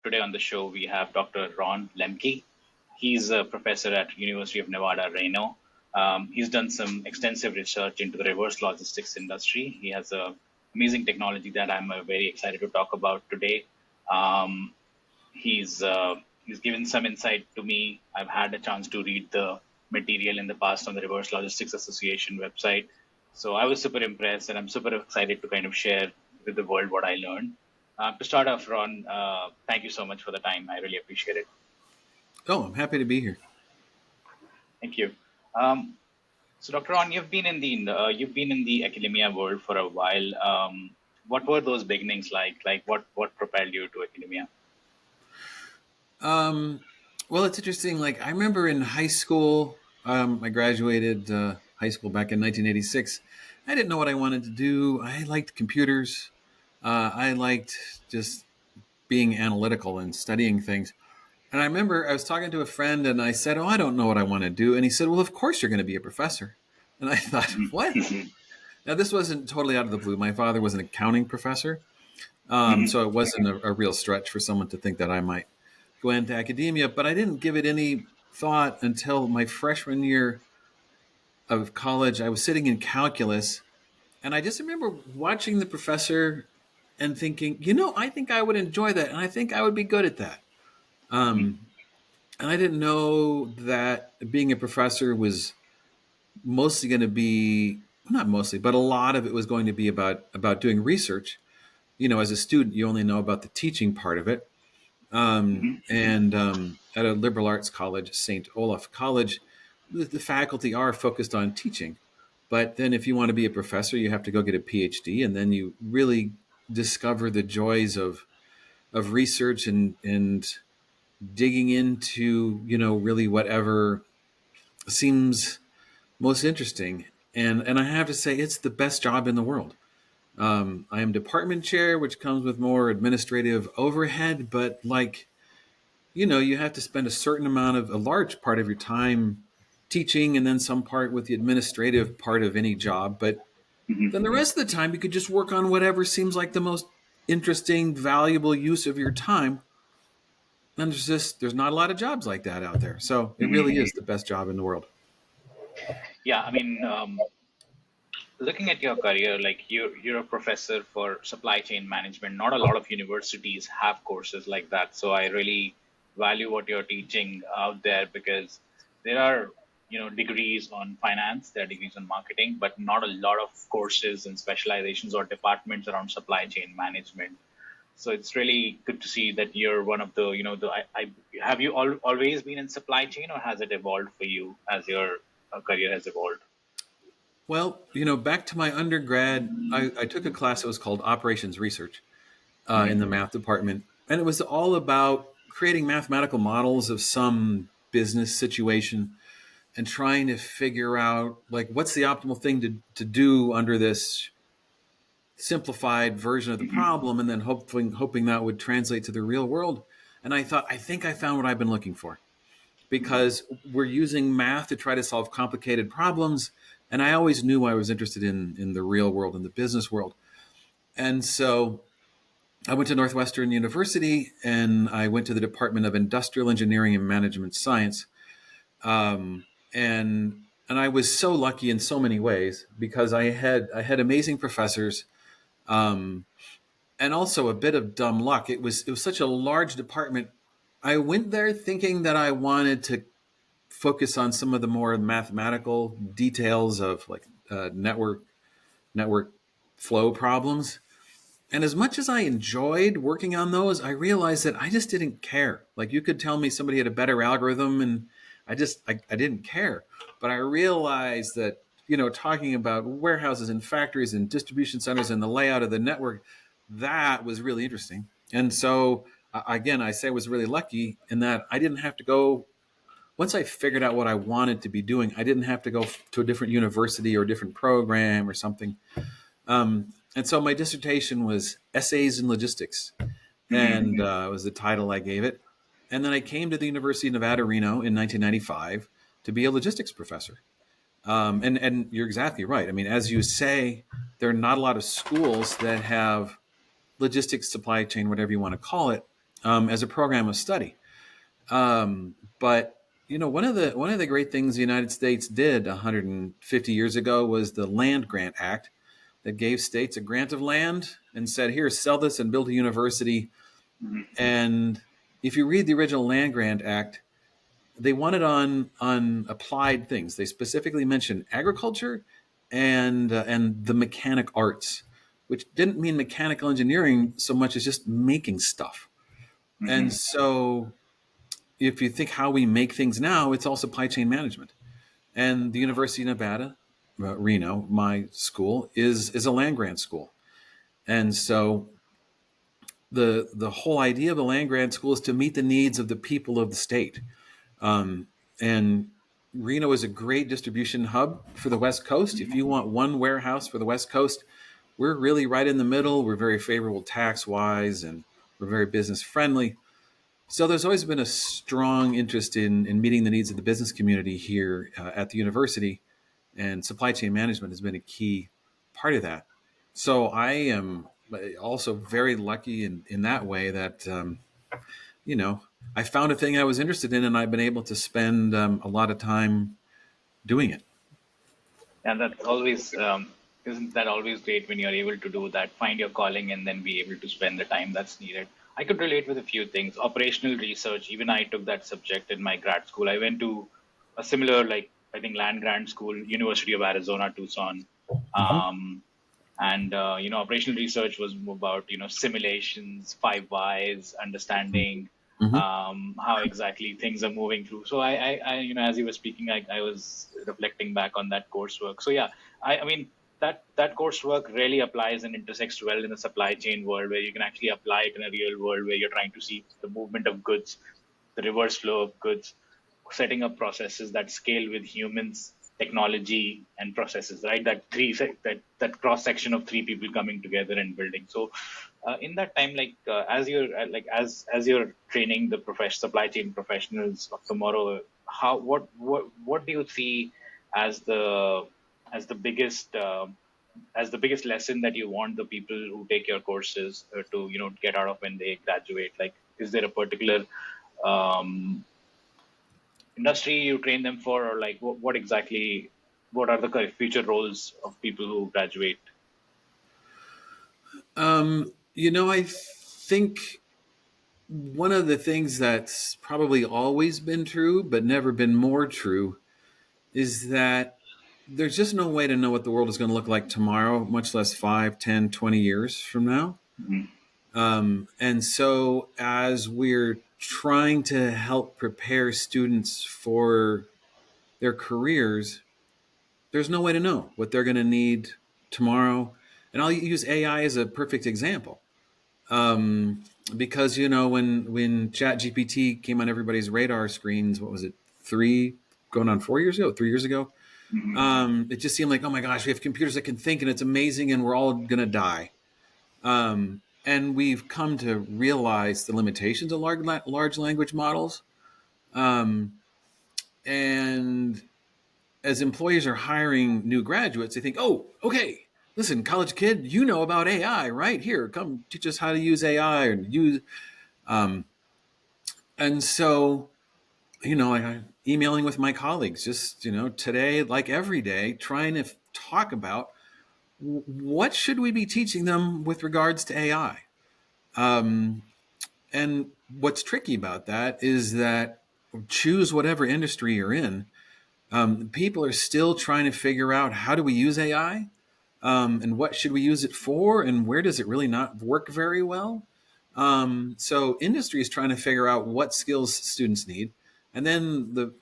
today on the show we have Dr. Ron Lemke. He's a professor at University of Nevada, Reno. He's done some extensive research into the reverse logistics industry. He has a amazing technology that I'm very excited to talk about today. Um, he's given some insight to me. I've had a chance to read the material in the past on the Reverse Logistics Association website. So I was super impressed, and I'm super excited to kind of share with the world what I learned. To start off, Ron, thank you so much for the time. I really appreciate it. Oh, I'm happy to be here. Thank you. Um, so, Dr. Ron, you've been in the academia world for a while. What were those beginnings like? Like, what propelled you to academia? Well, it's interesting. Like, I remember in high school, I graduated high school back in 1986. I didn't know what I wanted to do. I liked computers. I liked just being analytical and studying things. And I remember I was talking to a friend and I said, "Oh, I don't know what I want to do." And he said, "Well, of course you're going to be a professor." And I thought, "What?" Now, this wasn't totally out of the blue. My father was an accounting professor. So it wasn't a real stretch for someone to think that I might go into academia, but I didn't give it any thought until my freshman year of college. I was sitting in calculus, and I just remember watching the professor and thinking, I think I would enjoy that, and I think I would be good at that. And I didn't know that being a professor was mostly going to be, not mostly, but a lot of it was going to be about doing research. As a student, you only know about the teaching part of it. And at a liberal arts college, St. Olaf College, the faculty are focused on teaching. But then if you want to be a professor, you have to go get a PhD, and then you really discover the joys of research and digging into, really whatever seems most interesting. And I have to say, it's the best job in the world. I am department chair, which comes with more administrative overhead, but you have to spend a large part of your time teaching and then some part with the administrative part of any job. But then the rest of the time, you could just work on whatever seems like the most interesting, valuable use of your time. And there's not a lot of jobs like that out there. So it really is the best job in the world. Yeah, I mean, looking at your career, like you're a professor for supply chain management. Not a lot of universities have courses like that. So I really value what you're teaching out there because there are, degrees on finance, there are degrees on marketing, but not a lot of courses and specializations or departments around supply chain management. So it's really good to see that you're one of the, have you always been in supply chain, or has it evolved for you as your career has evolved? Well, back to my undergrad, I took a class that was called Operations Research in the math department. And it was all about creating mathematical models of some business situation and trying to figure out like what's the optimal thing to do under this simplified version of the problem, and then hoping that would translate to the real world. And I thought, I think I found what I've been looking for, because we're using math to try to solve complicated problems. And I always knew I was interested in the real world, in the business world. And so I went to Northwestern University and I went to the Department of Industrial Engineering and Management Science. And I was so lucky in so many ways because I had amazing professors, and also a bit of dumb luck. It was such a large department. I went there thinking that I wanted to focus on some of the more mathematical details of like network flow problems. And as much as I enjoyed working on those, I realized that I just didn't care. Like, you could tell me somebody had a better algorithm and I didn't care. But I realized that, talking about warehouses and factories and distribution centers and the layout of the network, that was really interesting. And so, again, I say I was really lucky in that I didn't have to go, once I figured out what I wanted to be doing, I didn't have to go to a different university or a different program or something. And so my dissertation was Essays in Logistics, and was the title I gave it. And then I came to the University of Nevada, Reno in 1995 to be a logistics professor. And you're exactly right. I mean, as you say, there are not a lot of schools that have logistics, supply chain, whatever you want to call it, as a program of study. But one of the great things the United States did 150 years ago was the Land Grant Act that gave states a grant of land and said, "Here, sell this and build a university." Mhm. And if you read the original Land Grant Act, they wanted on applied things. They specifically mentioned agriculture and the mechanic arts, which didn't mean mechanical engineering so much as just making stuff. And Mhm. so if you think how we make things now, it's all supply chain management. And the University of Nevada, Reno, my school, is a land grant school. And so the whole idea of a land grant school is to meet the needs of the people of the state. And Reno is a great distribution hub for the West Coast. If you want one warehouse for the West Coast, we're really right in the middle. We're very favorable tax wise, and we're very business friendly. So there's always been a strong interest in meeting the needs of the business community here at the university, and supply chain management has been a key part of that. So I am also very lucky in that way that you know I found a thing I was interested in, and I've been able to spend a lot of time doing it. And that's always, isn't that always great when you're able to do that, find your calling and then be able to spend the time that's needed? I could relate with a few things. Operational research, even I took that subject in my grad school. I went to a similar, like, I think, land grant school, University of Arizona, Tucson. Mm-hmm. Um, and operational research was about simulations, five whys, understanding Mm-hmm. how exactly things are moving through. So I as you were speaking, I was reflecting back on that coursework. So yeah, I mean, that coursework really applies and intersects well in the supply chain world, where you can actually apply it in a real world where you're trying to see the movement of goods, the reverse flow of goods, setting up processes that scale with humans, technology, and processes. Right, that cross section of three people coming together and building. So, in that time, as you're as you're training the supply chain professionals of tomorrow, how what do you see as the biggest as the biggest lesson that you want the people who take your courses to get out of when they graduate? Like, is there a particular um, industry you train them for, or like what exactly, what are the kind of future roles of people who graduate? I think one of the things that's probably always been true, but never been more true, is that there's just no way to know what the world is going to look like tomorrow, much less 5, 10, 20 years from now. Mhm. And so, as we're trying to help prepare students for their careers, there's no way to know what they're going to need tomorrow. And I'll use AI as a perfect example. Um, because when ChatGPT came on everybody's radar screens, what was it, 4 years ago, 3 years ago? Mhm. It just seemed like, oh my gosh, we have computers that can think and it's amazing, and we're all gonna die. And we've come to realize the limitations of large language models. Um, and as employers are hiring new graduates, they think, oh, okay, listen, college kid, you know about AI, right? Here, come teach us how to use AI and use. Um, and so, I'm emailing with my colleagues just, today, like every day, trying to talk about what should we be teaching them with regards to AI. And what's tricky about that is that choose whatever industry you're in, people are still trying to figure out how do we use AI, and what should we use it for, and where does it really not work very well. So industry is trying to figure out what skills students need, and then the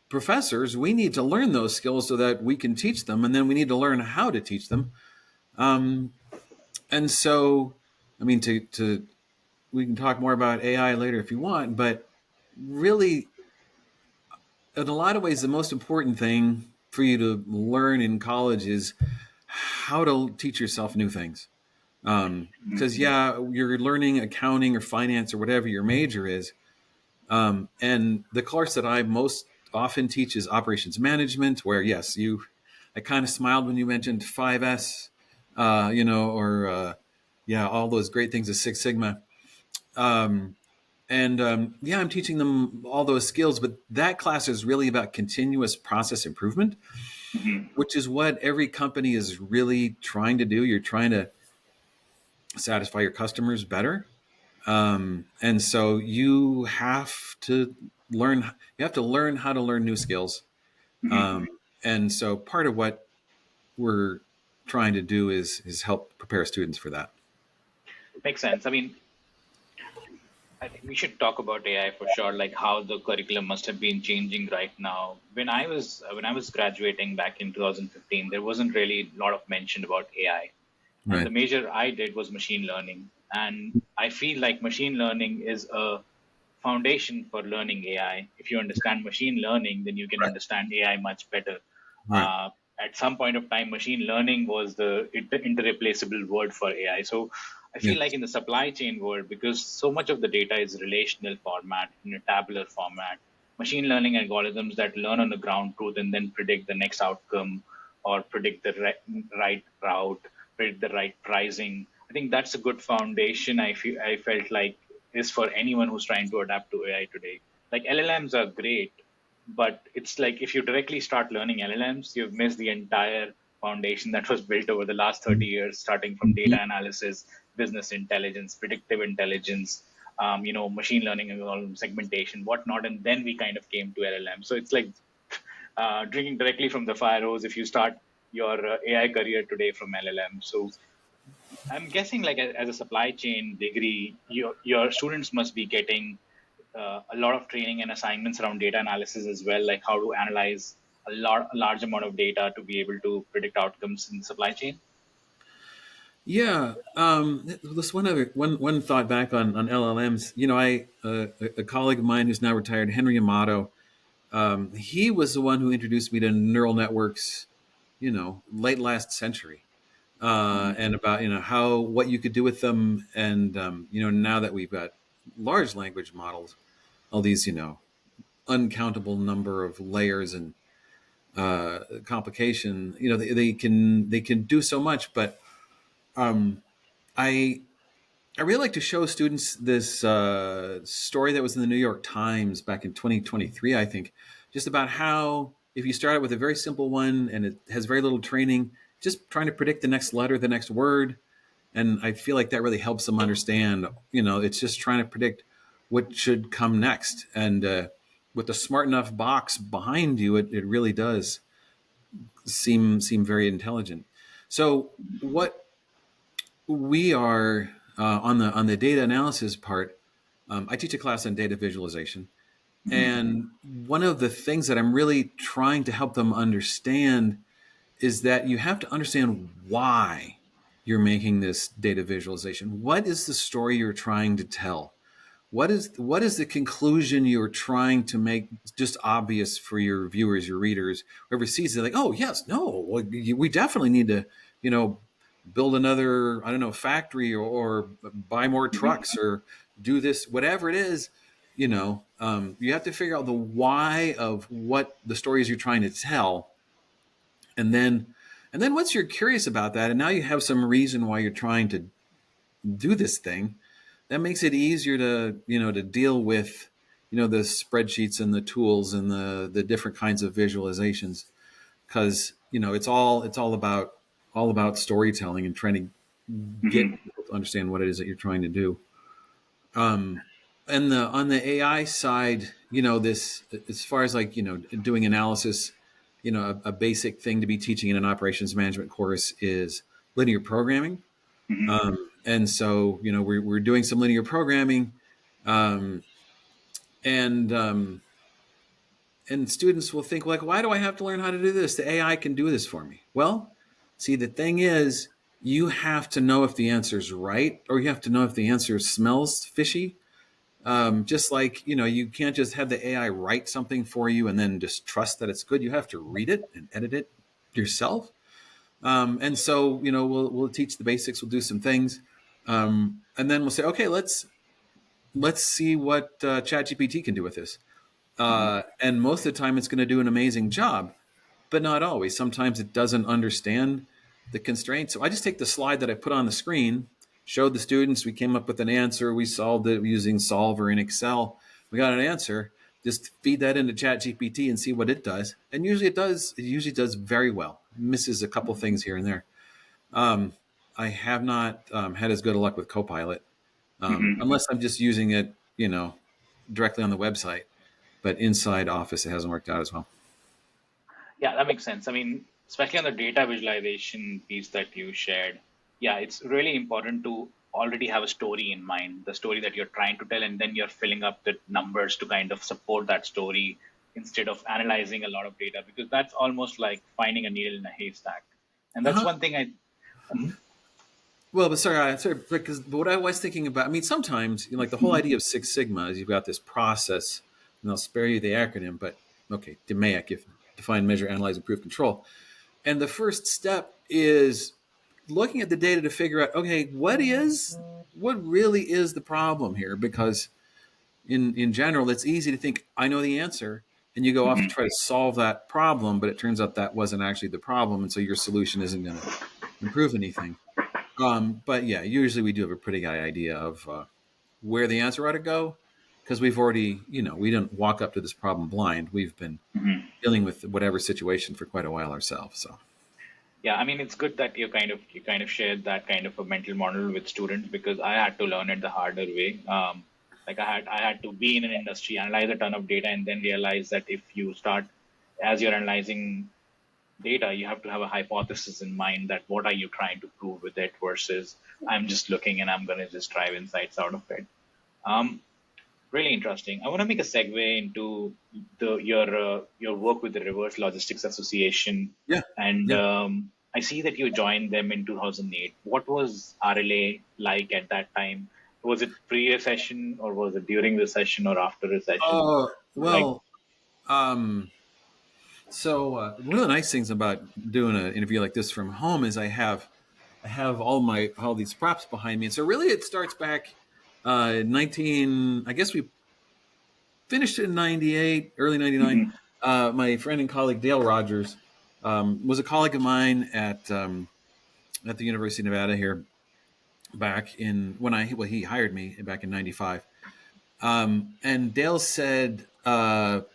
professors, we need to learn those skills so that we can teach them, and then we need to learn how to teach them. Um, and so, I mean, to we can talk more about AI later if you want, but really, in a lot of ways, the most important thing for you to learn in college is how to teach yourself new things. Because Mhm. yeah, you're learning accounting or finance or whatever your major is, and the course that I most often teach is operations management, where yes, I kind of smiled when you mentioned 5S, or yeah, all those great things of Six Sigma. And yeah, I'm teaching them all those skills, but that class is really about continuous process improvement, Hmm. which is what every company is really trying to do. You're trying to satisfy your customers better. And so you have to learn how to learn new skills. Hmm. Um, and so part of what we're trying to do is help prepare students for that. Makes sense. I mean, I think we should talk about AI for sure, like how the curriculum must have been changing right now. When I was graduating back in 2015, there wasn't really a lot of mention about AI, and the Right. major I did was machine learning. And I feel like machine learning is a foundation for learning AI. If you understand machine learning, then you can Right. understand AI much better. Right. At some point of time, machine learning was the interreplaceable word for AI. So I Yeah. feel like in the supply chain world, because so much of the data is relational format, in a tabular format, machine learning algorithms that learn on the ground truth and then predict the next outcome or predict the right route, predict the right pricing. I think that's a good foundation. I felt like is for anyone who's trying to adapt to AI today. Like LLMs are great, but it's like if you directly start learning LLMs, you've missed the entire foundation that was built over the last 30 years, starting from data analysis, business intelligence, predictive intelligence, machine learning and segmentation, whatnot. And then we kind of came to LLM. So it's like drinking directly from the fire hose if you start your AI career today from LLM. So I'm guessing, like as a supply chain degree, your students must be getting a lot of training and assignments around data analysis as well, like how to analyze a large amount of data to be able to predict outcomes in the supply chain. Yeah. This one thought back on LLMs. A colleague of mine who's now retired, Henry Amato. He was the one who introduced me to neural networks. Late last century, Hmm. and about how what you could do with them, and now that we've got large language models, all these uncountable number of layers and complication. They can do so much, but um, I I really like to show students this story that was in the New York Times back in 2023, I think, just about how if you start out with a very simple one and it has very little training, just trying to predict the next letter, the next word, and I feel like that really helps them understand. It's just trying to predict what should come next, and with a smart enough box behind you, it really does seem very intelligent. So what we are on the data analysis part. I teach a class on data visualization, Hmm. and one of the things that I'm really trying to help them understand is that you have to understand why you're making this data visualization. What is the story you're trying to tell? What is the conclusion you're trying to make just obvious for your viewers, your readers, whoever sees it? Like, oh yes, no, well, we definitely need to, you know, build another, I don't know, factory, or buy more Hmm. trucks, or do this, whatever it is. You have to figure out the why of what the stories you're trying to tell, and then once you're curious about that, and now you have some reason why you're trying to do this thing, that makes it easier to deal with the spreadsheets and the tools and the different kinds of visualizations, because it's all about storytelling and trying to Hmm. get people to understand what it is that you're trying to do. um and on the AI side, this, as far as like doing analysis, a basic thing to be teaching in an operations management course is linear programming. Hmm. And so, we're doing some linear programming, um, and students will think like, why do I have to learn how to do this? The AI can do this for me. Well, see, the thing is, you have to know if the answer is right, or you have to know if the answer smells fishy. Just like, you can't just have the AI write something for you and then just trust that it's good. You have to read it and edit it yourself. And so, we'll teach the basics. We'll do some things, and then we'll say, okay, let's see what ChatGPT can do with this. Hmm. And most of the time, it's going to do an amazing job, but not always. Sometimes it doesn't understand the constraints. So I just take the slide that I put on the screen, showed the students. We came up with an answer. We solved it using Solver in Excel. We got an answer. Just feed that into ChatGPT and see what it does. And usually it does. It usually does very well. Misses a couple things here and there. I have not had as good a luck with Copilot, unless I'm just using it, directly on the website. But inside Office, it hasn't worked out as well. Yeah, that makes sense. I mean, especially on the data visualization piece that you shared, yeah, it's really important to already have a story in mind, the story that you're trying to tell, and then you're filling up the numbers to kind of support that story instead of analyzing a lot of data, because that's almost like finding a needle in a haystack. And Uh that's huh. one thing Well, but sorry, because what I was thinking about, I mean, sometimes, like the whole idea of Six Sigma is you've got this process, and I'll spare you the acronym, but okay, DMAIC, if define, measure, analyze, improve, control. And the first step is looking at the data to figure out, okay, what really is the problem here? Because in general, it's easy to think, I know the answer, and you go off to try to solve that problem, but it turns out that wasn't actually the problem, and so your solution isn't going to improve anything. But yeah, usually we do have a pretty good idea of where the answer ought to go, because we've already, we didn't walk up to this problem blind. We've been dealing with whatever situation for quite a while ourselves. So Yeah, I mean, it's good that you kind of shared that kind of a mental model with students, because I had to learn it the harder way. Like I had to be in an industry, analyze a ton of data, and then realize that if you start, as you're analyzing data, you have to have a hypothesis in mind, that what are you trying to prove with it versus I'm just looking and I'm going to just drive insights out of it. Um, Really interesting. I want to make a segue into your work with the Reverse Logistics Association, yeah, and yeah. I see that you joined them in 2008. What was RLA like at that time? Was it pre-recession, or was it during the session, or after recession? Oh Like, well. Um, one of the nice things about doing an interview like this from home is I have all these props behind me, and so really it starts back 19. I guess we finished in 98, early 99. mhm, My friend and colleague Dale Rogers was a colleague of mine at the University of Nevada here back in when he hired me back in 95. And Dale said, I've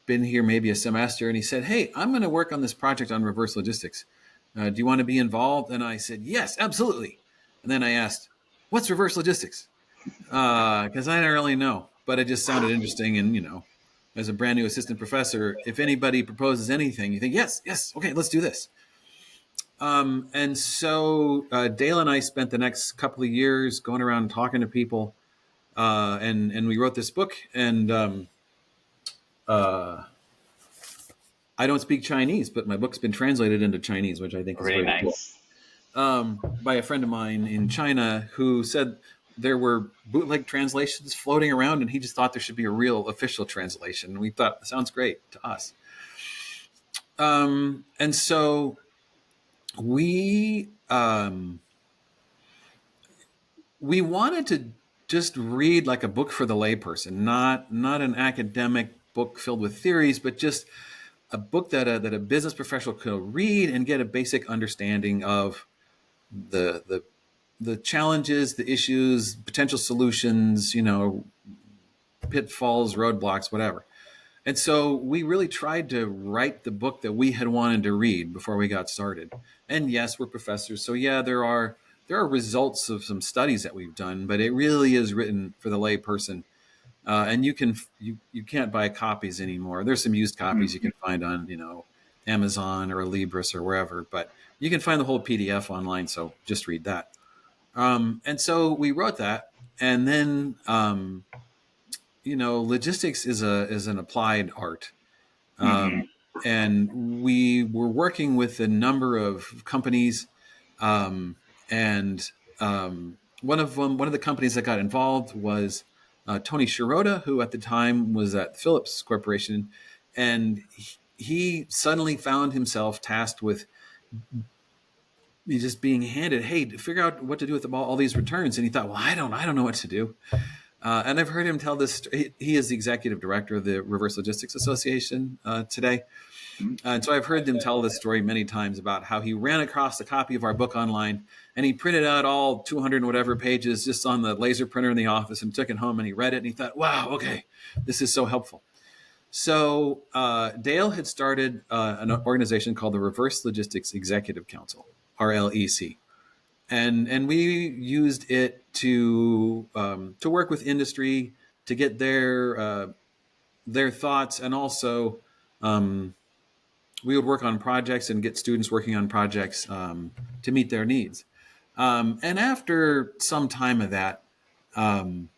been here maybe a semester, and he said, hey, I'm going to work on this project on reverse logistics. Do you want to be involved? And I said, yes, absolutely. And then I asked, what's reverse logistics? Because I don't really know, but it just sounded interesting. And, as a brand new assistant professor, if anybody proposes anything, you think, yes, yes, okay, let's do this. And so Dale and I spent the next couple of years going around talking to people, and we wrote this book. And uh, I don't speak Chinese, but my book's been translated into Chinese, which I think is really very cool. nice. By a friend of mine in China who said there were bootleg translations floating around, and he just thought there should be a real official translation. And we thought, sounds great to us. And so we we wanted to just read like a book for the layperson, not an academic book filled with theories, but just a book that a business professional could read and get a basic understanding of the challenges, the issues, potential solutions, pitfalls, roadblocks, whatever. And so we really tried to write the book that we had wanted to read before we got started. And yes, we're professors, so yeah, there are results of some studies that we've done, but it really is written for the lay person. And you can't buy copies anymore. There's some used copies you can find on Amazon or Libris or wherever, but you can find the whole PDF online. So just read that. And so we wrote that, and then logistics is an applied art, Mm-hmm. and we were working with a number of companies, and one of the companies that got involved was Tony Shirota, who at the time was at Philips Corporation, and he suddenly found himself tasked with just being handed, hey, to figure out what to do with all these returns. And he thought, well, I don't know what to do. And I've heard him tell this. He is the executive director of the Reverse Logistics Association today. Mhm. And so I've heard them tell this story many times about how he ran across a copy of our book online and he printed out all 200 and whatever pages just on the laser printer in the office and took it home and he read it and he thought, wow, okay, this is so helpful. So Dale had started an organization called the Reverse Logistics Executive Council, RLEC, and we used it to work with industry to get their thoughts, and also um, we would work on projects and get students working on projects to meet their needs. And after some time of that, um,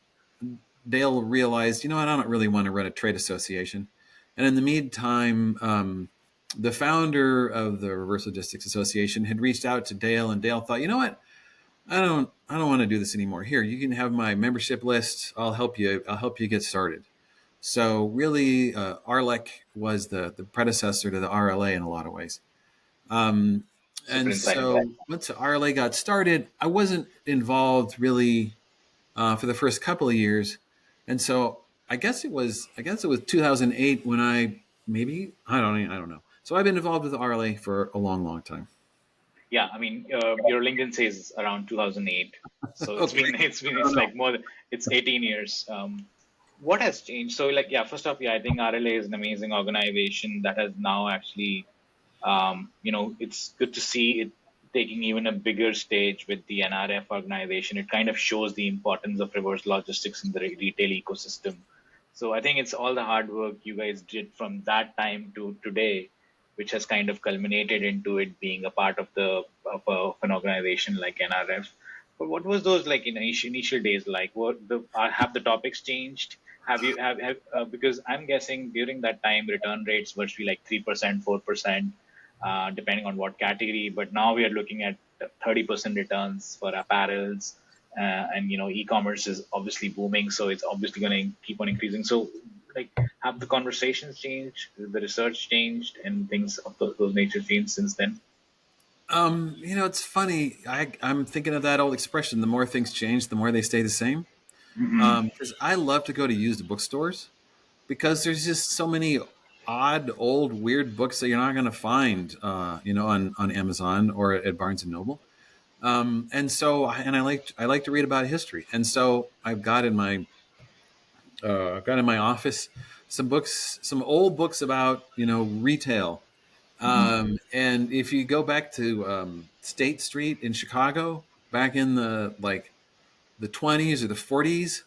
Dale realized, I don't really want to run a trade association. And in the meantime, the founder of the Reverse Logistics Association had reached out to Dale, and Dale thought, you know what? I don't want to do this anymore. Here, you can have my membership list. I'll help you. I'll help you get started. So really, RLEC was the predecessor to the RLA in a lot of ways. Um, Super and insightful. so once RLA got started, I wasn't involved really for the first couple of years, and so I guess it was 2008 when I don't know. So I've been involved with the RLA for a long, long time. Yeah, I mean, your LinkedIn says around 2008, so it's Okay, been I don't it's know. like more than it's 18 years. What has changed? So, like, yeah, first off, yeah, I think RLA is an amazing organization that has now actually, it's good to see it taking even a bigger stage with the NRF organization. It kind of shows the importance of reverse logistics in the retail ecosystem. So I think it's all the hard work you guys did from that time to today, which has kind of culminated into it being a part of of an organization like NRF. But what was those like in initial days like? Have the topics changed? Have because I'm guessing during that time return rates must be like 3%, 4%, depending on what category. But now we are looking at 30% returns for apparels, and e-commerce is obviously booming, so it's obviously going to keep on increasing. So, like, have the conversations changed, the research changed, and things of those nature changed since then? It's funny. I'm thinking of that old expression: the more things change, the more they stay the same. Hmm. Because I love to go to used bookstores because there's just so many odd, old, weird books that you're not going to find, on Amazon or at Barnes and Noble. And I like to read about history, and so I've got in my office some old books about retail. And if you go back to State Street in Chicago back in the 20s or the 40s,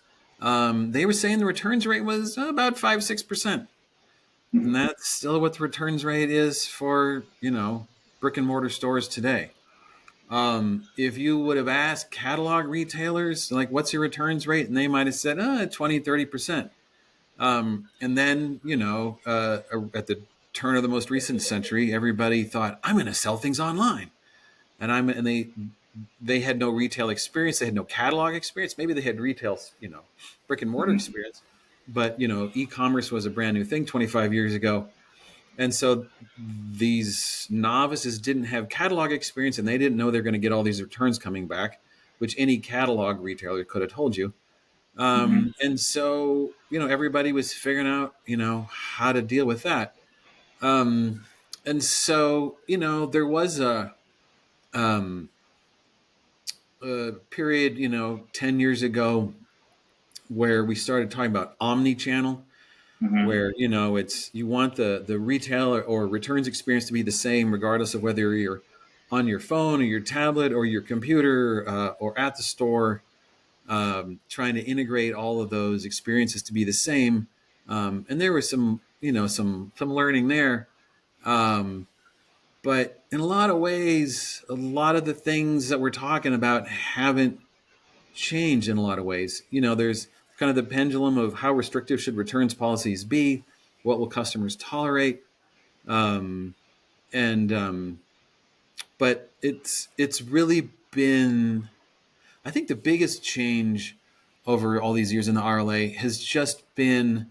they were saying the returns rate was about 5-6%, and that's still what the returns rate is for brick and mortar stores today. If you would have asked catalog retailers, like, what's your returns rate? And they might have said, 20, 30%. And then, at the turn of the most recent century, everybody thought, I'm going to sell things online. And they had no retail experience. They had no catalog experience. Maybe they had retail, brick and mortar Hmm. experience, but, e-commerce was a brand new thing 25 years ago. And so these novices didn't have catalog experience and they didn't know they're going to get all these returns coming back, which any catalog retailer could have told you. Hmm. And so, everybody was figuring out, how to deal with that. Um, and so, there was um, a period, 10 years ago where we started talking about omni-channel, Hmm. where it's you want the retail or returns experience to be the same regardless of whether you're on your phone or your tablet or your computer or at the store, trying to integrate all of those experiences to be the same. And there was some learning there, um, but in a lot of ways a lot of the things that we're talking about haven't changed in a lot of ways. There's kind of the pendulum of how restrictive should returns policies be, what will customers tolerate, um, and but it's really been, I think, the biggest change over all these years in the RLA has just been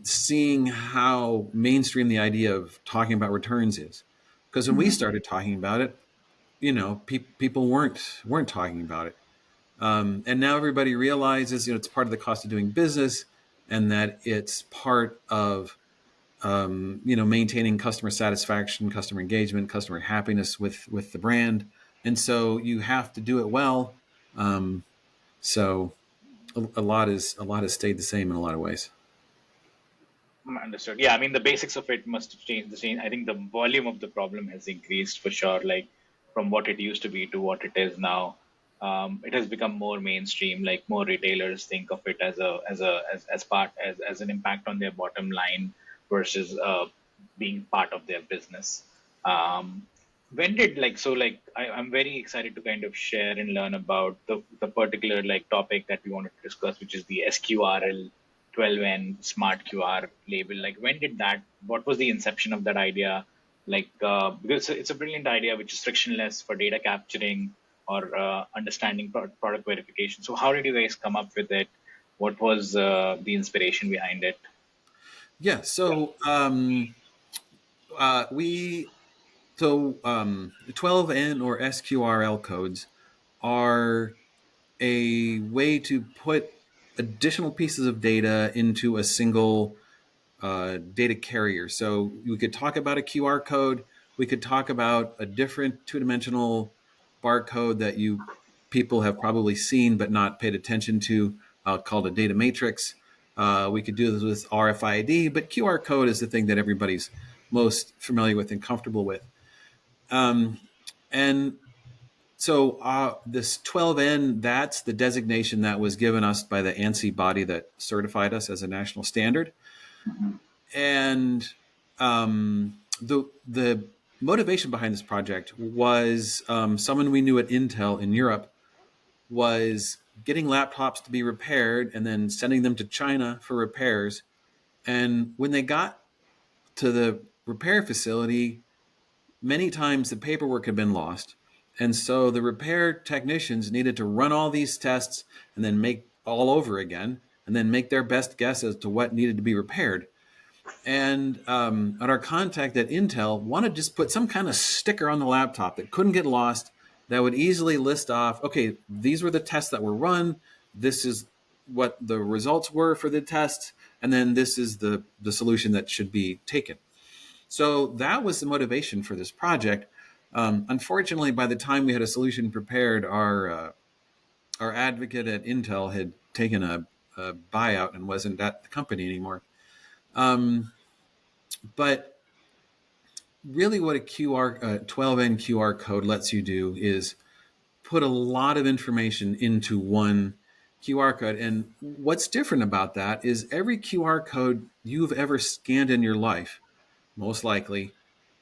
seeing how mainstream the idea of talking about returns is. Because when we Hmm. started talking about it, people weren't talking about it. And now everybody realizes, it's part of the cost of doing business, and that it's part of maintaining customer satisfaction, customer engagement, customer happiness with the brand, and so you have to do it well. So a lot has stayed the same in a lot of ways. Understood. Yeah, I mean the basics of it must have changed. The same. I think the volume of the problem has increased for sure. Like from what it used to be to what it is now, it has become more mainstream. Like more retailers think of it as an impact on their bottom line versus being part of their business. Um, when did I'm very excited to kind of share and learn about the particular like topic that we wanted to discuss, which is the SQRL 12N smart QR label. Like when did that, what was the inception of that idea? Because it's a brilliant idea which is frictionless for data capturing or understanding product verification. So how did you guys come up with it? What was the inspiration behind it? Yeah. So 12N or SQRL codes are a way to put additional pieces of data into a single data carrier. So we could talk about a QR code. We could talk about a different two-dimensional barcode that you people have probably seen but not paid attention to, called a data matrix. We could do this with RFID, but QR code is the thing that everybody's most familiar with and comfortable with. And so this 12N, that's the designation that was given us by the ANSI body that certified us as a national standard. And the motivation behind this project was someone we knew at Intel in Europe was getting laptops to be repaired and then sending them to China for repairs. And when they got to the repair facility, many times the paperwork had been lost. And so the repair technicians needed to run all these tests and then make all over again and then make their best guess as to what needed to be repaired. And our contact at Intel wanted to just put some kind of sticker on the laptop that couldn't get lost, that would easily list off, okay, these were the tests that were run. This is what the results were for the tests. And then this is the solution that should be taken. So that was the motivation for this project. Unfortunately, by the time we had a solution prepared, our advocate at Intel had taken a buyout and wasn't at the company anymore. But really, what a 12N QR code lets you do is put a lot of information into one QR code. And what's different about that is every QR code you've ever scanned in your life, most likely,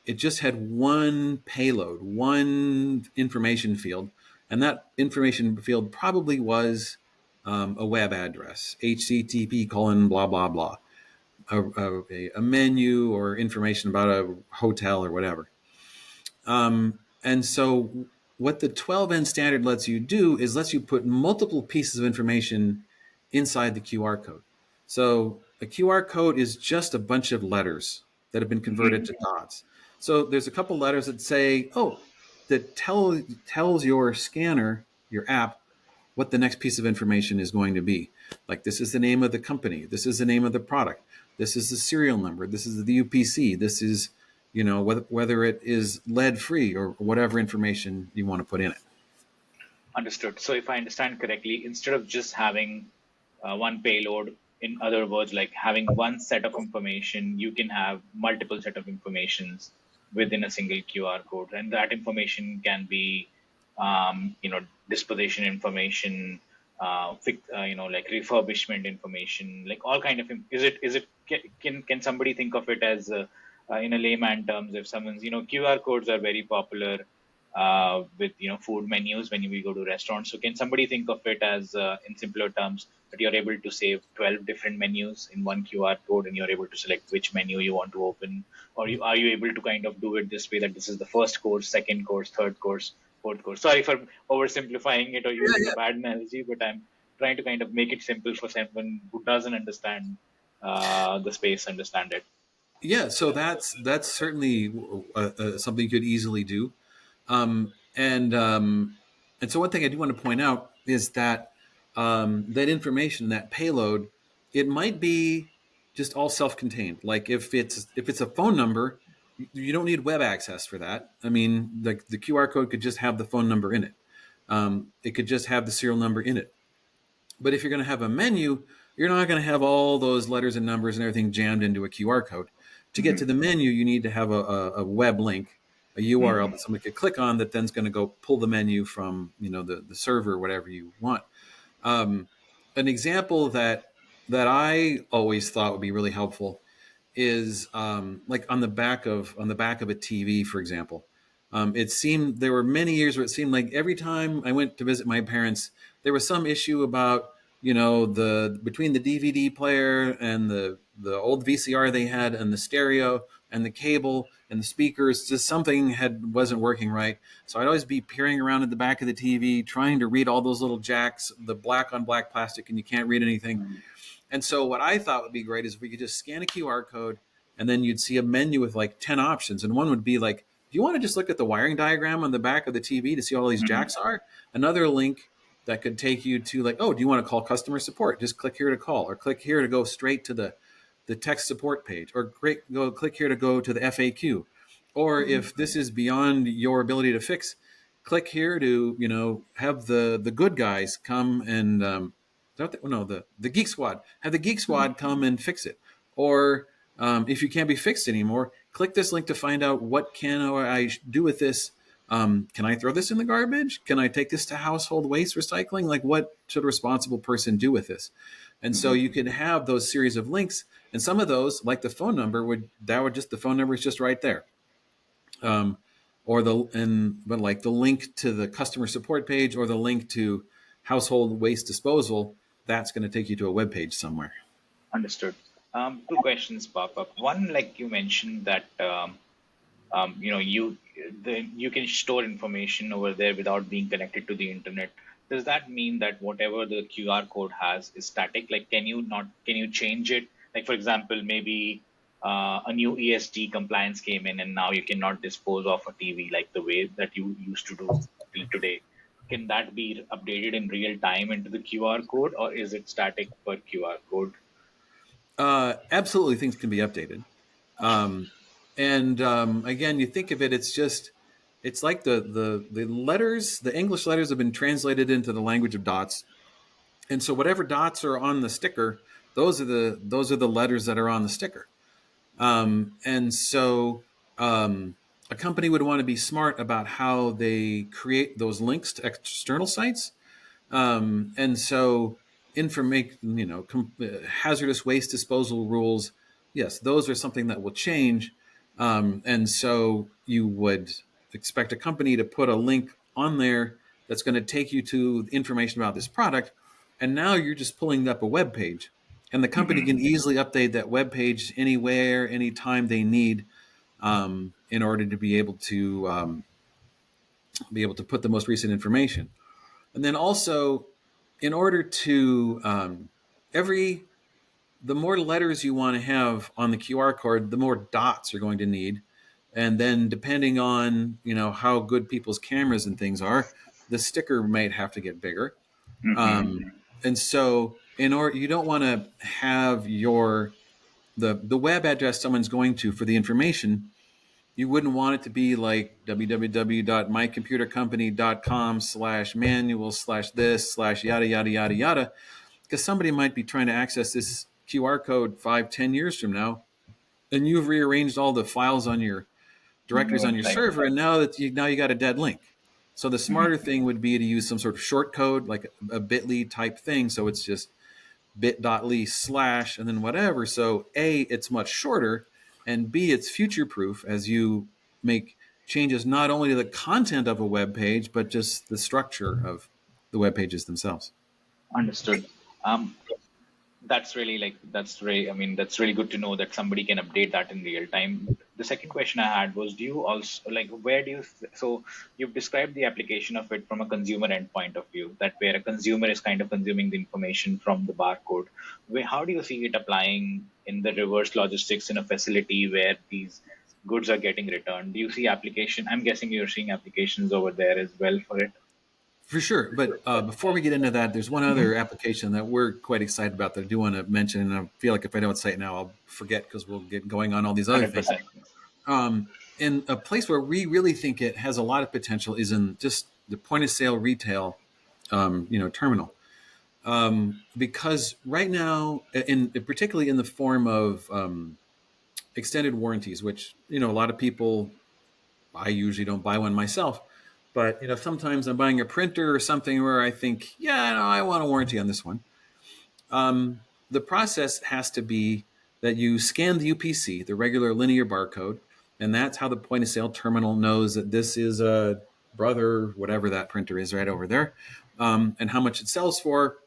it just had one payload, one information field. And that information field probably was a web address, HTTP colon blah, blah, blah, a menu or information about a hotel or whatever. And so what the 12N standard lets you do is lets you put multiple pieces of information inside the QR code. So a QR code is just a bunch of letters that have been converted to dots. So there's a couple letters that say, oh, that tells your scanner, your app, what the next piece of information is going to be. Like this is the name of the company. This is the name of the product. This is the serial number. This is the UPC. This is, whether it is lead free or whatever information you want to put in it. Understood. So if I understand correctly, instead of just having one payload, in other words, like having one set of information, you can have multiple set of informations within a single QR code, and that information can be, disposition information, like refurbishment information, like all kind of. Is it can somebody think of it as in a layman terms? If someone's QR codes are very popular with food menus when we go to restaurants. So can somebody think of it as in simpler terms that you're able to save 12 different menus in one QR code and you're able to select which menu you want to open, or are you able to kind of do it this way that this is the first course, second course, third course, fourth course? Sorry for oversimplifying it or using a bad analogy, but I'm trying to kind of make it simple for someone who doesn't understand the space understand it. Yeah, so that's certainly something you could easily do. And so one thing I do want to point out is that that information, that payload, it might be just all self-contained. Like if it's a phone number, you don't need web access for that. I mean, the QR code could just have the phone number in it. It could just have the serial number in it. But if you're going to have a menu, you're not going to have all those letters and numbers and everything jammed into a QR code. To get to the menu, you need to have a web link, a URL that somebody could click on that then's going to go pull the menu from the server or whatever you want. Um, an example that I always thought would be really helpful is like on the back of a TV, for example. It seemed there were many years where it seemed like every time I went to visit my parents, there was some issue about the between the DVD player and the old VCR they had and the stereo and the cable and the speakers. Just something wasn't working right. So I'd always be peering around at the back of the TV, trying to read all those little jacks, the black on black plastic, and you can't read anything. And so what I thought would be great is if we could just scan a QR code and then you'd see a menu with like 10 options. And one would be like, do you want to just look at the wiring diagram on the back of the TV to see all these jacks are? Another link that could take you to like, oh, do you want to call customer support? Just click here to call, or click here to go straight to the tech support page, or click here to go to the FAQ. Or if this is beyond your ability to fix, click here to have the good guys come and the Geek Squad. Have the Geek Squad come and fix it. Or if you can't be fixed anymore, click this link to find out what can I do with this. Can I throw this in the garbage? Can I take this to household waste recycling? Like, what should a responsible person do with this? And so you could have those series of links, and some of those, like the phone number, the phone number is just right there. But like the link to the customer support page or the link to household waste disposal, that's going to take you to a web page somewhere. Understood. Two questions pop up. One, like you mentioned that you can store information over there without being connected to the internet. Does that mean that whatever the QR code has is static? Like, can you change it? Like, for example, maybe a new ESG compliance came in, and now you cannot dispose of a TV like the way that you used to do till today. Can that be updated in real time into the QR code, or is it static per QR code? Absolutely, things can be updated. And again, you think of it, it's like the letters, the English letters have been translated into the language of dots. And so whatever dots are on the sticker, those are the letters that are on the sticker. And so a company would want to be smart about how they create those links to external sites. And so hazardous waste disposal rules, yes, those are something that will change. And so you would expect a company to put a link on there that's going to take you to information about this product. And now you're just pulling up a web page. And the company can easily update that web page anywhere, anytime they need, in order to be able to put the most recent information. And then also, in order to the more letters you want to have on the QR code, the more dots you're going to need. And then depending on how good people's cameras and things are, the sticker might have to get bigger. And so you don't want to have the web address someone's going to for the information. You wouldn't want it to be like www.mycomputercompany.com/manual/this/ yada yada yada yada, because somebody might be trying to access this QR code 5-10 years from now, and you've rearranged all the files on your directories on your server, and now you got a dead link. So the smarter thing would be to use some sort of short code, like a bit.ly type thing. So it's just bit.ly/ and then whatever. So A, it's much shorter, and B, it's future proof as you make changes not only to the content of a web page, but just the structure of the web pages themselves. Understood. That's really good to know that somebody can update that in real time. The second question I had was, do you also so you've described the application of it from a consumer end point of view, that where a consumer is kind of consuming the information from the barcode. How do you see it applying in the reverse logistics in a facility where these goods are getting returned? Do you see application? I'm guessing you're seeing applications over there as well for it. For sure. But before we get into that, there's one other application that we're quite excited about that I do want to mention. And I feel like if I don't say it now, I'll forget because we'll get going on all these other things. 100%. And a place where we really think it has a lot of potential is in just the point of sale retail, terminal. Because right now, particularly in the form of extended warranties, which a lot of people, I usually don't buy one myself, but sometimes I'm buying a printer or something where I think, yeah, no, I want a warranty on this one. The process has to be that you scan the UPC, the regular linear barcode, and that's how the point of sale terminal knows that this is a brother, whatever that printer is right over there, and how much it sells for.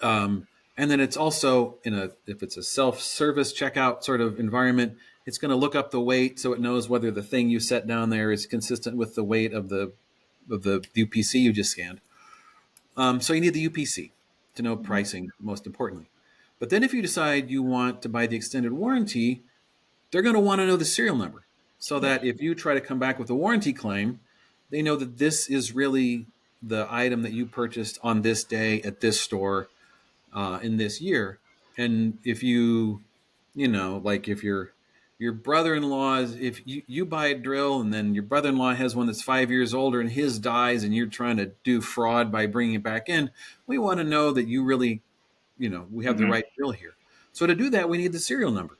And then it's also if it's a self-service checkout sort of environment, it's going to look up the weight so it knows whether the thing you set down there is consistent with the weight of the UPC you just scanned. So you need the UPC to know pricing, most importantly. But then if you decide you want to buy the extended warranty, they're going to want to know the serial number so Yeah. that if you try to come back with a warranty claim, they know that this is really the item that you purchased on this day at this store in this year. And if like if your brother-in-law is, if you buy a drill and then your brother-in-law has one that's 5 years older and his dies and you're trying to do fraud by bringing it back in, we want to know that you really, we have the Hmm. right drill here. So to do that, we need the serial number.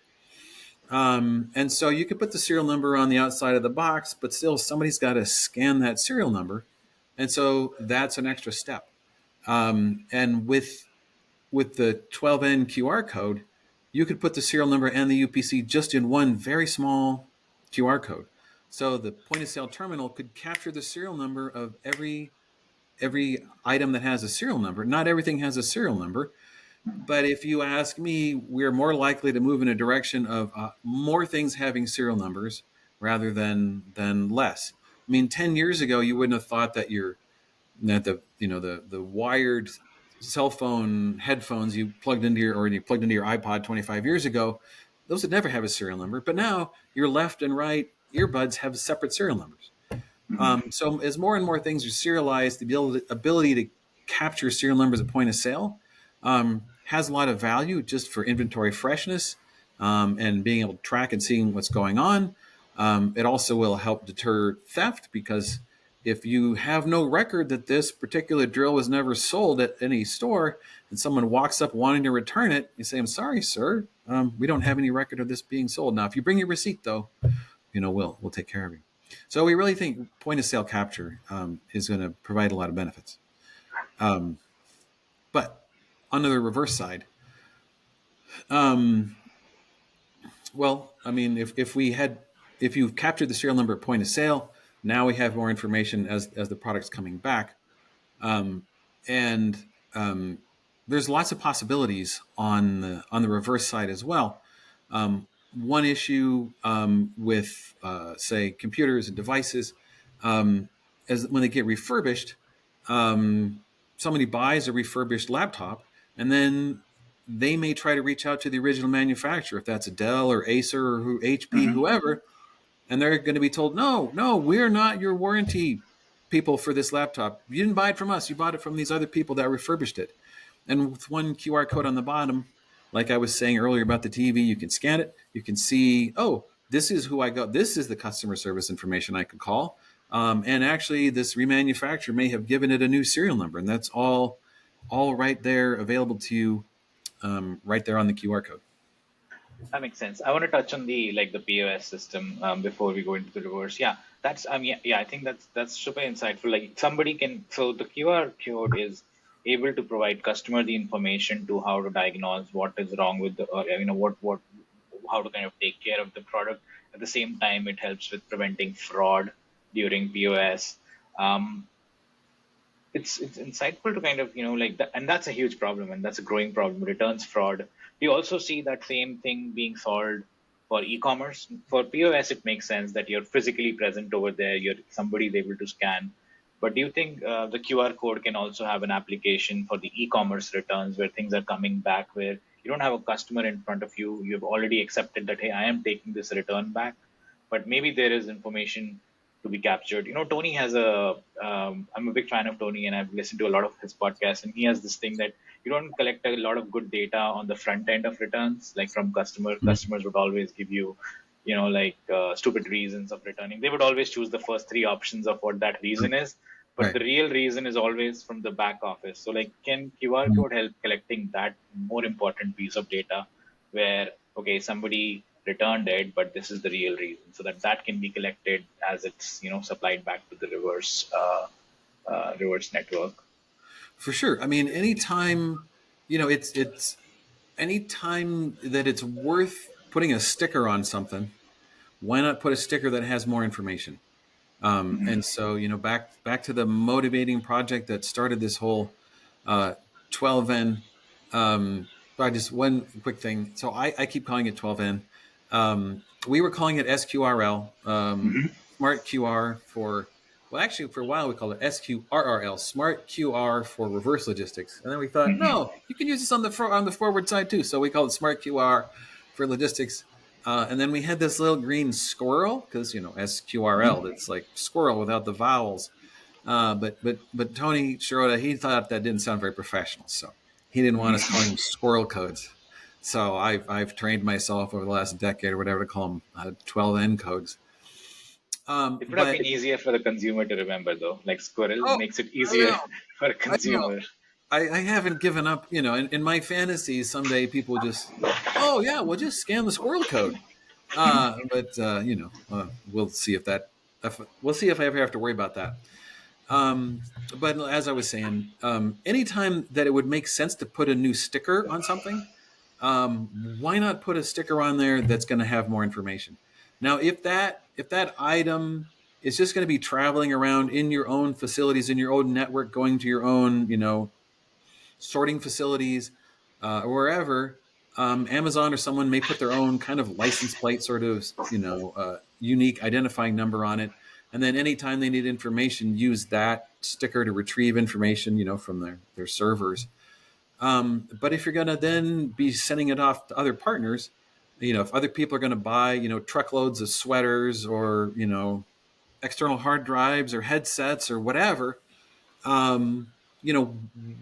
And so you could put the serial number on the outside of the box, but still somebody's got to scan that serial number. And so that's an extra step. And with the 12N QR code, you could put the serial number and the UPC just in one very small QR code. So the point of sale terminal could capture the serial number of every item that has a serial number. Not everything has a serial number, but if you ask me, we're more likely to move in a direction of more things having serial numbers rather than less. I mean, 10 years ago, you wouldn't have thought that the wired cell phone headphones you plugged into your iPod 25 years ago, those would never have a serial number. But now your left and right earbuds have separate serial numbers. So as more and more things are serialized, the ability to capture serial numbers at point of sale has a lot of value just for inventory freshness and being able to track and seeing what's going on. It also will help deter theft because if you have no record that this particular drill was never sold at any store and someone walks up wanting to return it, you say, I'm sorry, sir, we don't have any record of this being sold. Now, if you bring your receipt, though, we'll take care of you. So we really think point of sale capture is going to provide a lot of benefits. But on the reverse side, well, I mean, if you've captured the serial number at point of sale, now we have more information as the product's coming back, and there's lots of possibilities on the reverse side as well. One issue with say computers and devices is when they get refurbished, somebody buys a refurbished laptop and then they may try to reach out to the original manufacturer, if that's a Dell or Acer or HP, Hmm. whoever, and they're going to be told, no, we're not your warranty people for this laptop. You didn't buy it from us. You bought it from these other people that refurbished it. And with one QR code on the bottom, like I was saying earlier about the TV, you can scan it. You can see, oh, this is who I got. This is the customer service information I could call. And actually, this remanufacturer may have given it a new serial number, and that's all right there available to you, right there on the QR code. That makes sense. I want to touch on the POS system before we go into the reverse. Yeah, that's yeah. I think that's super insightful. Like somebody can, so the QR code is able to provide customer the information to how to diagnose what is wrong with the, or what how to kind of take care of the product. At the same time, it helps with preventing fraud during POS. Um, it's insightful to kind of like that, and that's a huge problem, and that's a growing problem, returns fraud. We also see that same thing being solved for e-commerce. For POS, it makes sense that you're physically present over there, you're somebody's able to scan. But do you think the QR code can also have an application for the e-commerce returns where things are coming back, where you don't have a customer in front of you, you've already accepted that, hey, I am taking this return back, but maybe there is information to be captured. Tony has I'm a big fan of Tony, and I've listened to a lot of his podcasts, and he has this thing that you don't collect a lot of good data on the front end of returns, like from Mhm. customers would always give you, stupid reasons of returning. They would always choose the first three options of what that reason is, but Right. the real reason is always from the back office. So like, can QR Mhm. code help collecting that more important piece of data where, okay, somebody returned it, but this is the real reason, so that can be collected as it's, supplied back to the reverse network. For sure. I mean, anytime, it's anytime that it's worth putting a sticker on something, why not put a sticker that has more information? And so, back to the motivating project that started this whole uh, 12N. But just one quick thing. So I keep calling it 12N. We were calling it SQRL, Smart QR for, well, actually, for a while we called it SQRRL, Smart QR for reverse logistics. And then we thought, no, you can use this on the forward side too. So we called it Smart QR for logistics. And then we had this little green squirrel because SQRL. It's like squirrel without the vowels. But Tony Sciarrotta, he thought that didn't sound very professional, so he didn't want us calling them squirrel codes. So I've trained myself over the last decade or whatever to call them 12N codes. It would have But been easier for the consumer to remember, though. Like squirrel oh, makes it I know, easier for a I know. consumer. I haven't given up. In my fantasies, someday people just, oh yeah, we'll just scan the squirrel code. But we'll see we'll see if I ever have to worry about that. But as I was saying, anytime that it would make sense to put a new sticker on something, why not put a sticker on there that's going to have more information? Now, if that item is just going to be traveling around in your own facilities, in your own network, going to your own, sorting facilities, or wherever, Amazon or someone may put their own kind of license plate, sort of, unique identifying number on it. And then anytime they need information, use that sticker to retrieve information, from their servers. But if you're going to then be sending it off to other partners, if other people are going to buy, truckloads of sweaters or, external hard drives or headsets or whatever, um,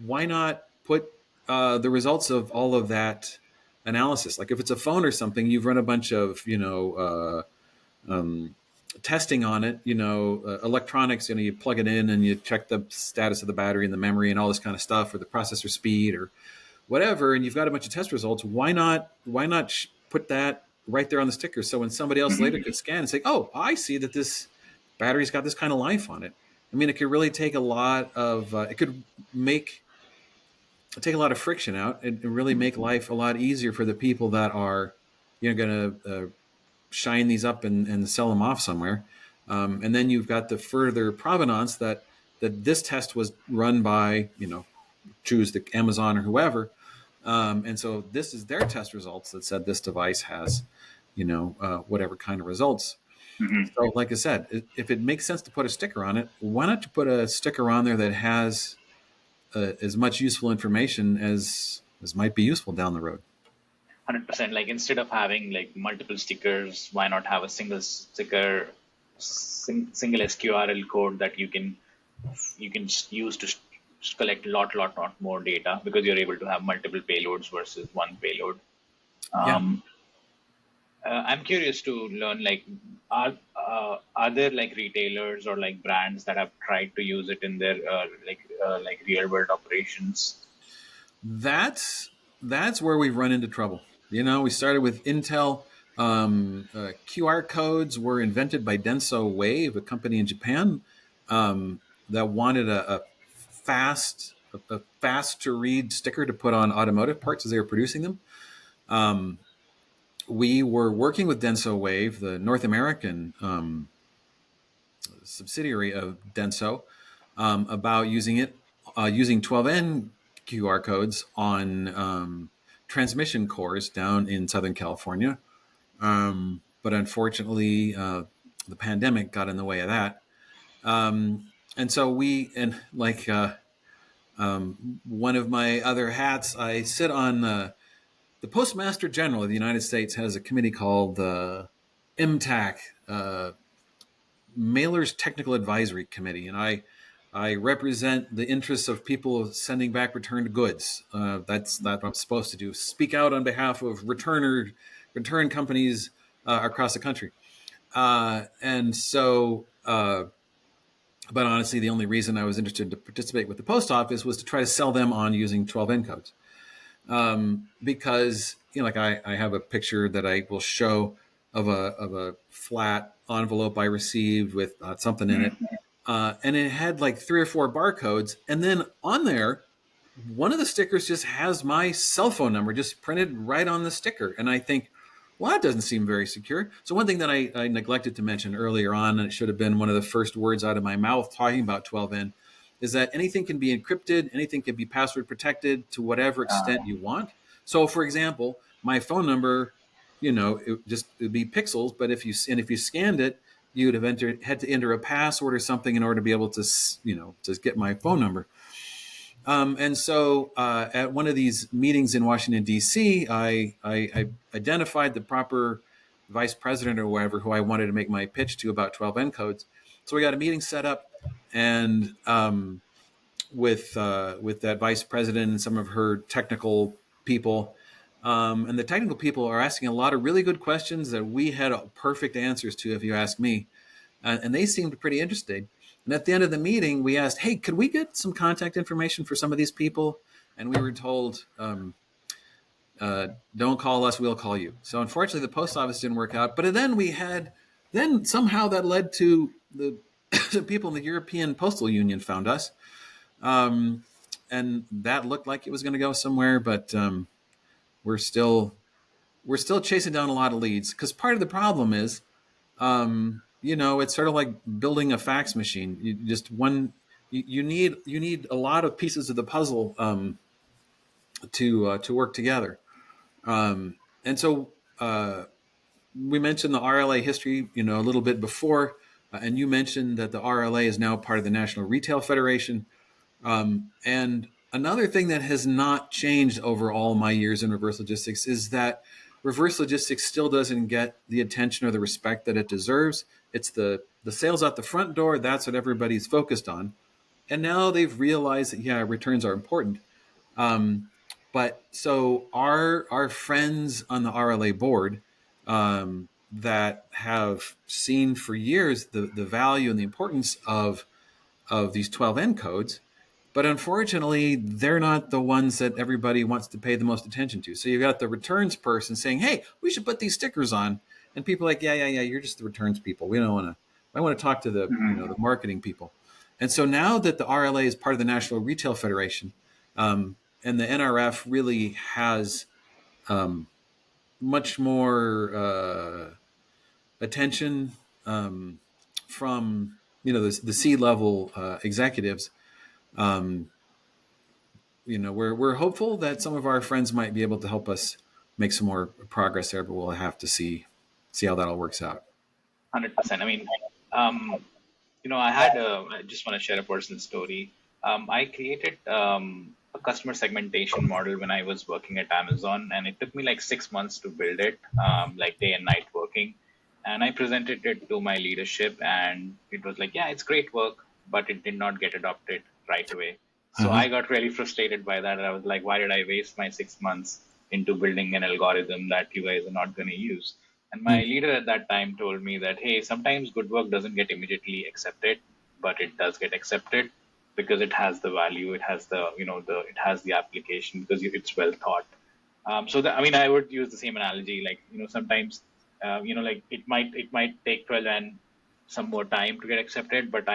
why not put the results of all of that analysis? Like if it's a phone or something, you've run a bunch of, testing on it, electronics, you plug it in and you check the status of the battery and the memory and all this kind of stuff, or the processor speed or whatever, and you've got a bunch of test results. Why not put that right there on the sticker? So when somebody else later could scan and say, oh, I see that this battery's got this kind of life on it. I mean, it could really take a lot of, it could take a lot of friction out and really make life a lot easier for the people that are, going to shine these up and sell them off somewhere. And then you've got the further provenance that this test was run by, choose the Amazon or whoever. And so this is their test results that said this device has, whatever kind of results. So, like I said, if it makes sense to put a sticker on it, why not you put a sticker on there that has as much useful information as might be useful down the road? 100%. Like instead of having like multiple stickers, why not have a single sticker, single SQRL code that you can use to collect lot more data because you're able to have multiple payloads versus one payload. Yeah. Um, I'm curious to learn, like, are there like retailers or like brands that have tried to use it in their like real world operations? That's where we've run into trouble. We started with Intel. QR codes were invented by Denso Wave, a company in Japan, that wanted a fast to read sticker to put on automotive parts as they were producing them. We were working with Denso Wave, the North American subsidiary of Denso, about using 12N QR codes on transmission cores down in Southern California. But unfortunately, the pandemic got in the way of that. And so one of my other hats, I sit on the Postmaster General of the United States has a committee called the MTAC, Mailers Technical Advisory Committee, and I represent the interests of people sending back returned goods. That's what I'm supposed to do. Speak out on behalf of return companies across the country. And so, but honestly, the only reason I was interested to participate with the post office was to try to sell them on using 12N codes. Because like I have a picture that I will show of a flat envelope I received with something in it, and it had like 3 or 4 barcodes, and then on there, one of the stickers just has my cell phone number just printed right on the sticker, and I think, well, that doesn't seem very secure. So one thing that I neglected to mention earlier on, and it should have been one of the first words out of my mouth talking about 12N, is that anything can be encrypted, anything can be password protected to whatever extent you want. So, for example, my phone number, it'd be pixels, but if you scanned it, you'd have had to enter a password or something in order to be able to get my phone number. And so at one of these meetings in Washington, D.C., I identified the proper vice president or whatever who I wanted to make my pitch to about 12N codes. So we got a meeting set up, and with that vice president and some of her technical people. And the technical people are asking a lot of really good questions that we had perfect answers to, if you ask me. And they seemed pretty interested. And at the end of the meeting, we asked, hey, could we get some contact information for some of these people? And we were told, don't call us, we'll call you. So unfortunately, the post office didn't work out. But then somehow that led to the people in the European Postal Union found us. And that looked like it was going to go somewhere, but we're still chasing down a lot of leads, because part of the problem is, it's sort of like building a fax machine. You need a lot of pieces of the puzzle to work together. And so we mentioned the RLA history, a little bit before, and you mentioned that the RLA is now part of the National Retail Federation. And another thing that has not changed over all my years in reverse logistics is that reverse logistics still doesn't get the attention or the respect that it deserves. It's the sales out the front door. That's what everybody's focused on. And now they've realized that, returns are important. But so our friends on the RLA board that have seen for years the value and the importance of these 12N codes, but unfortunately, they're not the ones that everybody wants to pay the most attention to. So you've got the returns person saying, hey, we should put these stickers on. And people are like, yeah, you're just the returns people. We don't want to, I want to talk to the, the marketing people. And so now that the RLA is part of the National Retail Federation, and the NRF really has much more attention from, the C-level executives, we're hopeful that some of our friends might be able to help us make some more progress there, but we'll have to see how that all works out. 100%. I mean, I just want to share a personal story. I created a customer segmentation model when I was working at Amazon, and it took me like 6 months to build it, like day and night working. And I presented it to my leadership, and it was like, yeah, it's great work, but it did not get adopted right away. So I got really frustrated by that. I was like, why did I waste my 6 months into building an algorithm that you guys are not going to use? And my leader at that time told me that, hey, sometimes good work doesn't get immediately accepted, but it does get accepted because it has the value, it has the, it has the application because it's well thought. I would use the same analogy, like, sometimes, like it might take 12 and some more time to get accepted, but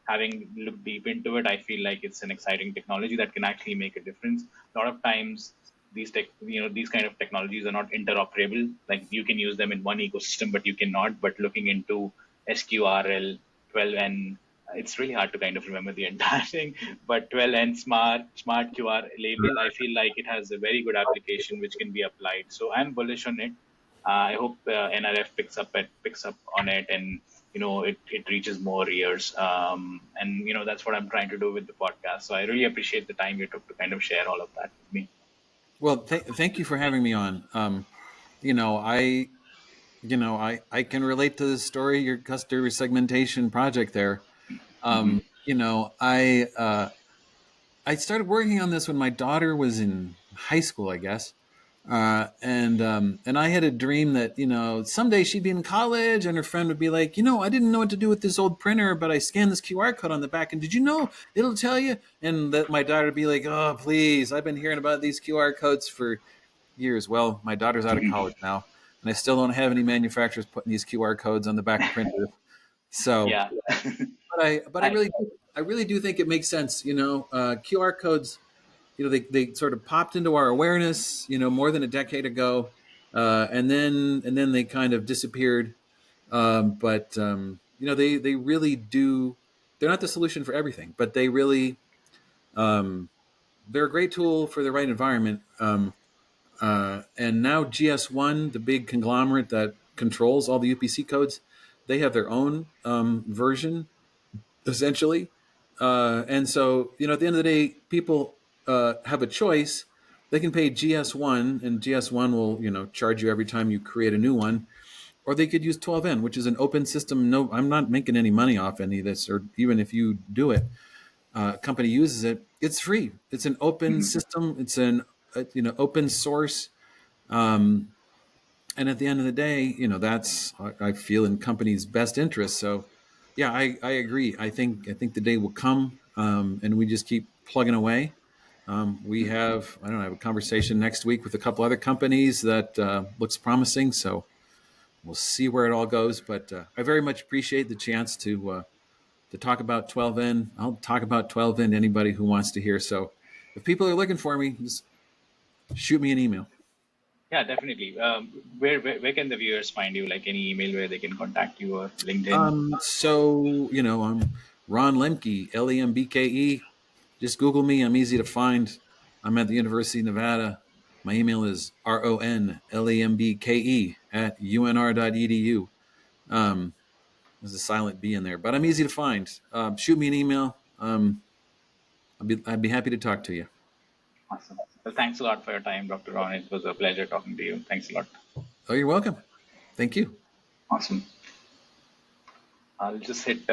having looked deep into it, I feel like it's an exciting technology that can actually make a difference. A lot of times, these kind of technologies are not interoperable. Like you can use them in one ecosystem, but you cannot. But looking into SQRL, 12N, it's really hard to kind of remember the entire thing. But 12N smart QR label, I feel like it has a very good application which can be applied. So I'm bullish on it. I hope NRF picks up on it, and it reaches more ears. And that's what I'm trying to do with the podcast. So I really appreciate the time you took to kind of share all of that with me. Well, thank you for having me on. I I can relate to the story, your customer segmentation project there. Hmm. You know, I started working on this when my daughter was in high school, I guess. And I had a dream that someday she'd be in college and her friend would be like, I didn't know what to do with this old printer, but I scanned this QR code on the back, and did you know it'll tell you? And that my daughter would be like, oh please, I've been hearing about these QR codes for years. Well, my daughter's out of college now, and I still don't have any manufacturers putting these QR codes on the back of printers. So, Yeah. but I I really do think it makes sense. QR codes, they sort of popped into our awareness, more than a decade ago, and then they kind of disappeared. But they really do. They're not the solution for everything, but they really they're a great tool for the right environment. And now GS1, the big conglomerate that controls all the UPC codes, they have their own version essentially. And so, at the end of the day, people have a choice. They can pay GS1, and GS1 will, charge you every time you create a new one. Or they could use 12N, which is an open system. No, I'm not making any money off any of this, or even if you do it, a company uses it, it's free. It's an open Mhm. system. It's an open source. Um, and at the end of the day, that's I feel in companies' best interest. So, yeah, I agree. I think the day will come, and we just keep plugging away. I don't know, I have a conversation next week with a couple other companies that looks promising. So we'll see where it all goes. But I very much appreciate the chance to talk about 12N. I'll talk about 12N to anybody who wants to hear. So if people are looking for me, just shoot me an email. Yeah, definitely. Where can the viewers find you? Like any email where they can contact you or LinkedIn? I'm Ron Lemke, Lembke. Just Google me. I'm easy to find. I'm at the University of Nevada. My email is ronlembke@unr.edu. There's a silent B in there, but I'm easy to find. Shoot me an email. I'd be happy to talk to you. Awesome. Well, thanks a lot for your time, Dr. Ron. It was a pleasure talking to you. Thanks a lot. Oh, you're welcome. Thank you. Awesome. I'll just hit